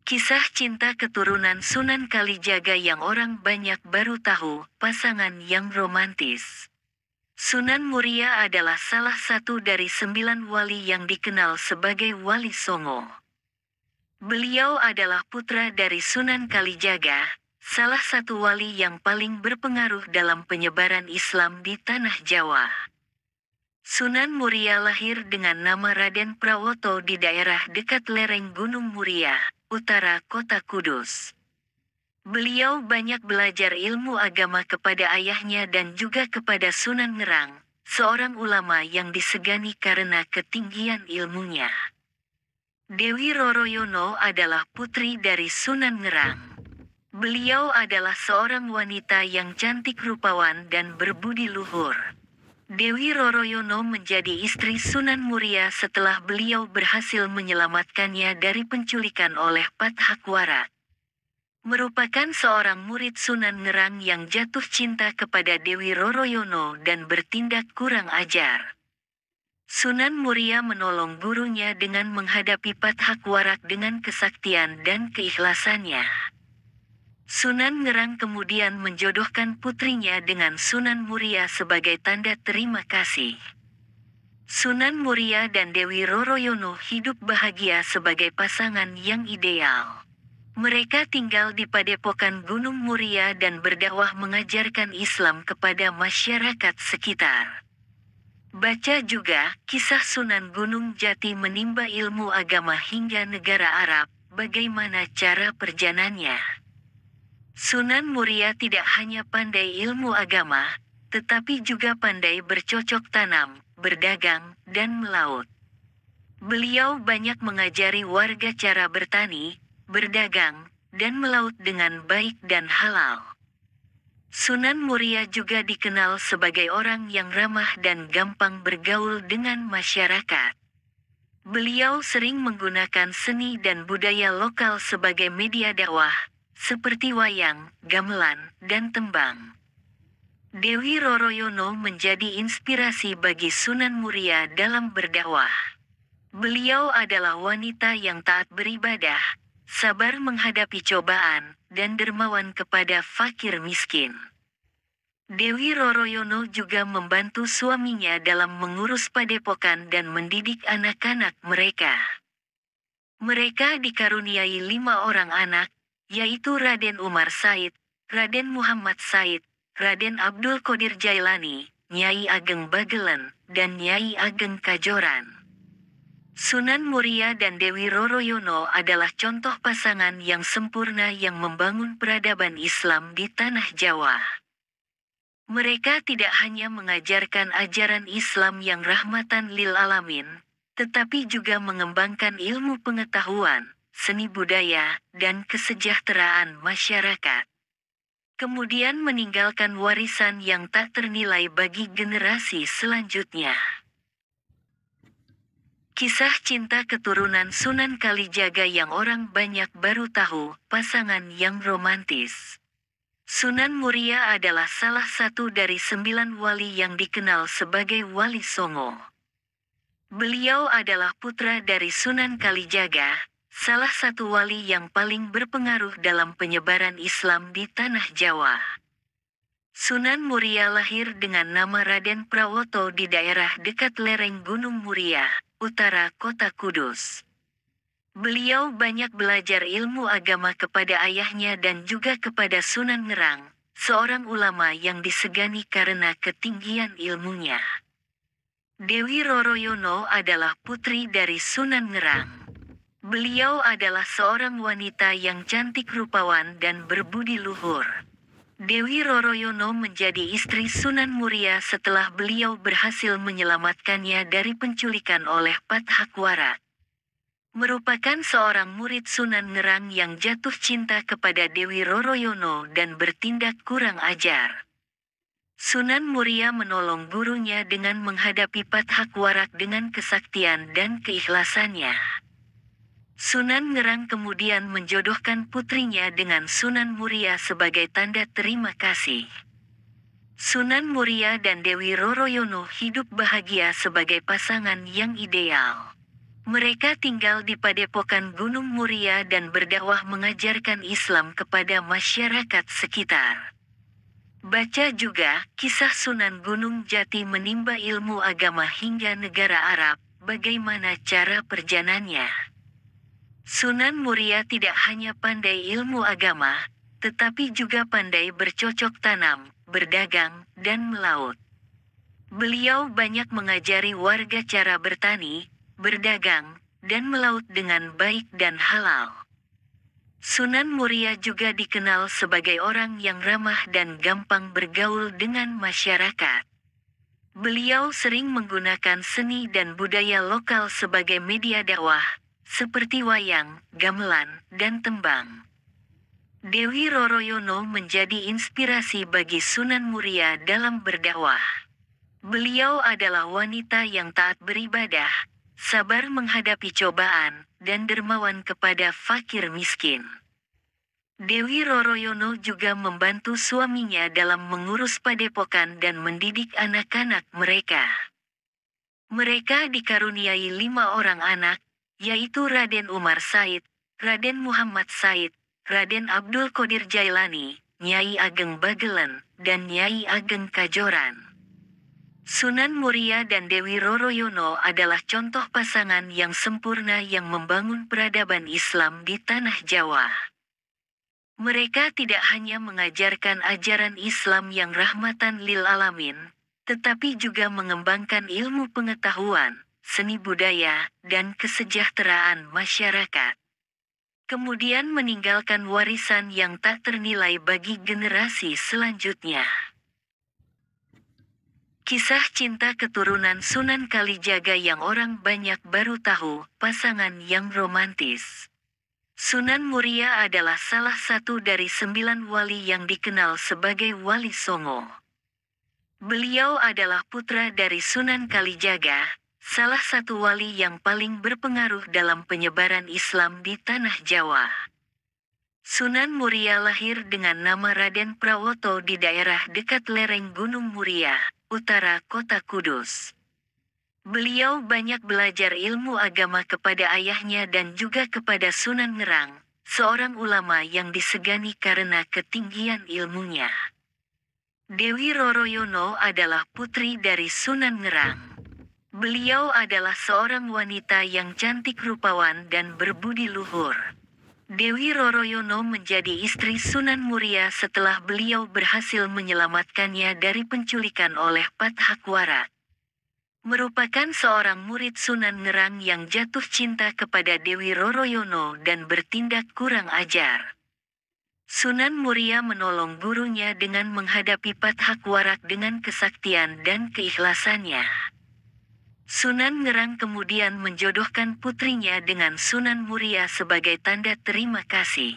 Kisah cinta keturunan Sunan Kalijaga yang orang banyak baru tahu, pasangan yang romantis. Sunan Muria adalah salah satu dari 9 wali yang dikenal sebagai Wali Songo. Beliau adalah putra dari Sunan Kalijaga, salah satu wali yang paling berpengaruh dalam penyebaran Islam di tanah Jawa. Sunan Muria lahir dengan nama Raden Prawoto di daerah dekat lereng Gunung Muria, utara kota Kudus. Beliau banyak belajar ilmu agama kepada ayahnya dan juga kepada Sunan Ngerang, seorang ulama yang disegani karena ketinggian ilmunya. Dewi Roroyono adalah putri dari Sunan Ngerang. Beliau adalah seorang wanita yang cantik rupawan dan berbudi luhur. Dewi Roroyono menjadi istri Sunan Muria setelah beliau berhasil menyelamatkannya dari penculikan oleh Pathakwara. Merupakan seorang murid Sunan Ngerang yang jatuh cinta kepada Dewi Roroyono dan bertindak kurang ajar. Sunan Muria menolong gurunya dengan menghadapi Pathakwara dengan kesaktian dan keikhlasannya. Sunan Ngerang kemudian menjodohkan putrinya dengan Sunan Muria sebagai tanda terima kasih. Sunan Muria dan Dewi Roroyono hidup bahagia sebagai pasangan yang ideal. Mereka tinggal di padepokan Gunung Muria dan berdakwah mengajarkan Islam kepada masyarakat sekitar. Baca juga kisah Sunan Gunung Jati menimba ilmu agama hingga negara Arab, bagaimana cara perjalanannya. Sunan Muria tidak hanya pandai ilmu agama, tetapi juga pandai bercocok tanam, berdagang, dan melaut. Beliau banyak mengajari warga cara bertani, berdagang, dan melaut dengan baik dan halal. Sunan Muria juga dikenal sebagai orang yang ramah dan gampang bergaul dengan masyarakat. Beliau sering menggunakan seni dan budaya lokal sebagai media dakwah, seperti wayang, gamelan, dan tembang. Dewi Roroyono menjadi inspirasi bagi Sunan Muria dalam berdakwah. Beliau adalah wanita yang taat beribadah, sabar menghadapi cobaan, dan dermawan kepada fakir miskin. Dewi Roroyono juga membantu suaminya dalam mengurus padepokan dan mendidik anak-anak mereka. Mereka dikaruniai 5 orang anak, yaitu Raden Umar Said, Raden Muhammad Said, Raden Abdul Qadir Jailani, Nyai Ageng Bagelen, dan Nyai Ageng Kajoran. Sunan Muria dan Dewi Roroyono adalah contoh pasangan yang sempurna yang membangun peradaban Islam di tanah Jawa. Mereka tidak hanya mengajarkan ajaran Islam yang rahmatan lil alamin, tetapi juga mengembangkan ilmu pengetahuan, seni budaya, dan kesejahteraan masyarakat. Kemudian meninggalkan warisan yang tak ternilai bagi generasi selanjutnya. Kisah cinta keturunan Sunan Kalijaga yang orang banyak baru tahu, pasangan yang romantis. Sunan Muria adalah salah satu dari 9 wali yang dikenal sebagai Wali Songo. Beliau adalah putra dari Sunan Kalijaga, salah satu wali yang paling berpengaruh dalam penyebaran Islam di tanah Jawa. Sunan Muria lahir dengan nama Raden Prawoto di daerah dekat lereng Gunung Muria, utara kota Kudus. Beliau banyak belajar ilmu agama kepada ayahnya dan juga kepada Sunan Ngerang, seorang ulama yang disegani karena ketinggian ilmunya. Dewi Roroyono adalah putri dari Sunan Ngerang. Beliau adalah seorang wanita yang cantik rupawan dan berbudi luhur. Dewi Roroyono menjadi istri Sunan Muria setelah beliau berhasil menyelamatkannya dari penculikan oleh Pathakwara. Merupakan seorang murid Sunan Ngerang yang jatuh cinta kepada Dewi Roroyono dan bertindak kurang ajar. Sunan Muria menolong gurunya dengan menghadapi Pathakwara dengan kesaktian dan keikhlasannya. Sunan Ngerang kemudian menjodohkan putrinya dengan Sunan Muria sebagai tanda terima kasih. Sunan Muria dan Dewi Roroyono hidup bahagia sebagai pasangan yang ideal. Mereka tinggal di padepokan Gunung Muria dan berdakwah mengajarkan Islam kepada masyarakat sekitar. Baca juga kisah Sunan Gunung Jati menimba ilmu agama hingga negara Arab, bagaimana cara perjalanannya. Sunan Muria tidak hanya pandai ilmu agama, tetapi juga pandai bercocok tanam, berdagang, dan melaut. Beliau banyak mengajari warga cara bertani, berdagang, dan melaut dengan baik dan halal. Sunan Muria juga dikenal sebagai orang yang ramah dan gampang bergaul dengan masyarakat. Beliau sering menggunakan seni dan budaya lokal sebagai media dakwah, seperti wayang, gamelan, dan tembang. Dewi Roroyono menjadi inspirasi bagi Sunan Muria dalam berdakwah. Beliau adalah wanita yang taat beribadah, sabar menghadapi cobaan, dan dermawan kepada fakir miskin. Dewi Roroyono juga membantu suaminya dalam mengurus padepokan dan mendidik anak-anak mereka. Mereka dikaruniai 5 orang anak, yaitu Raden Umar Said, Raden Muhammad Said, Raden Abdul Qadir Jailani, Nyai Ageng Bagelen, dan Nyai Ageng Kajoran. Sunan Muria dan Dewi Roroyono adalah contoh pasangan yang sempurna yang membangun peradaban Islam di tanah Jawa. Mereka tidak hanya mengajarkan ajaran Islam yang rahmatan lil alamin, tetapi juga mengembangkan ilmu pengetahuan, seni budaya, dan kesejahteraan masyarakat. Kemudian meninggalkan warisan yang tak ternilai bagi generasi selanjutnya. Kisah cinta keturunan Sunan Kalijaga yang orang banyak baru tahu, pasangan yang romantis. Sunan Muria adalah salah satu dari 9 wali yang dikenal sebagai Wali Songo. Beliau adalah putra dari Sunan Kalijaga, salah satu wali yang paling berpengaruh dalam penyebaran Islam di tanah Jawa. Sunan Muria lahir dengan nama Raden Prawoto di daerah dekat lereng Gunung Muria, utara kota Kudus. Beliau banyak belajar ilmu agama kepada ayahnya dan juga kepada Sunan Ngerang, seorang ulama yang disegani karena ketinggian ilmunya. Dewi Roroyono adalah putri dari Sunan Ngerang. Beliau adalah seorang wanita yang cantik rupawan dan berbudi luhur. Dewi Roroyono menjadi istri Sunan Muria setelah beliau berhasil menyelamatkannya dari penculikan oleh Pathakwara. Merupakan seorang murid Sunan Ngerang yang jatuh cinta kepada Dewi Roroyono dan bertindak kurang ajar. Sunan Muria menolong gurunya dengan menghadapi Pathakwara dengan kesaktian dan keikhlasannya. Sunan Ngerang kemudian menjodohkan putrinya dengan Sunan Muria sebagai tanda terima kasih.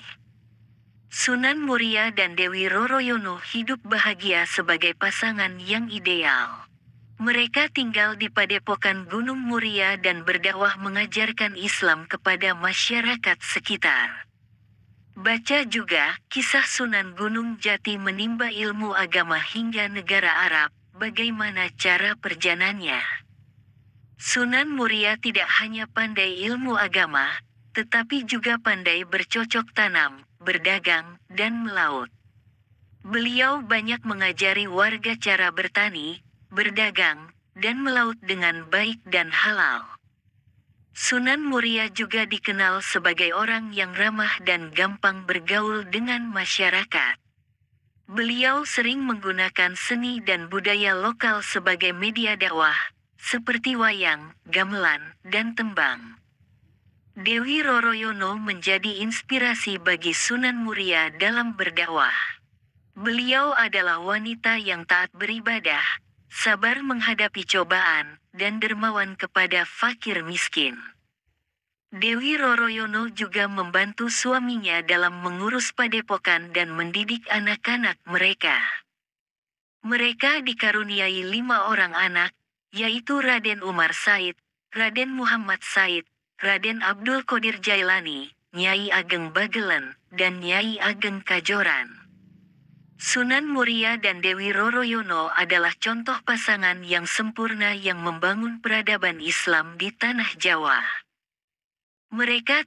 Sunan Muria dan Dewi Roroyono hidup bahagia sebagai pasangan yang ideal. Mereka tinggal di padepokan Gunung Muria dan berdakwah mengajarkan Islam kepada masyarakat sekitar. Baca juga kisah Sunan Gunung Jati menimba ilmu agama hingga negara Arab, bagaimana cara perjalanannya. Sunan Muria tidak hanya pandai ilmu agama, tetapi juga pandai bercocok tanam, berdagang, dan melaut. Beliau banyak mengajari warga cara bertani, berdagang, dan melaut dengan baik dan halal. Sunan Muria juga dikenal sebagai orang yang ramah dan gampang bergaul dengan masyarakat. Beliau sering menggunakan seni dan budaya lokal sebagai media dakwah, seperti wayang, gamelan, dan tembang. Dewi Roroyono menjadi inspirasi bagi Sunan Muria dalam berdakwah. Beliau adalah wanita yang taat beribadah, sabar menghadapi cobaan, dan dermawan kepada fakir miskin. Dewi Roroyono juga membantu suaminya dalam mengurus padepokan dan mendidik anak-anak mereka. Mereka dikaruniai 5 orang anak, yaitu Raden Umar Said, Raden Muhammad Said, Raden Abdul Qadir Jailani, Nyai Ageng Bagelen, dan Nyai Ageng Kajoran. Sunan Muria dan Dewi Roroyono adalah contoh pasangan yang sempurna yang membangun peradaban Islam di tanah Jawa. Mereka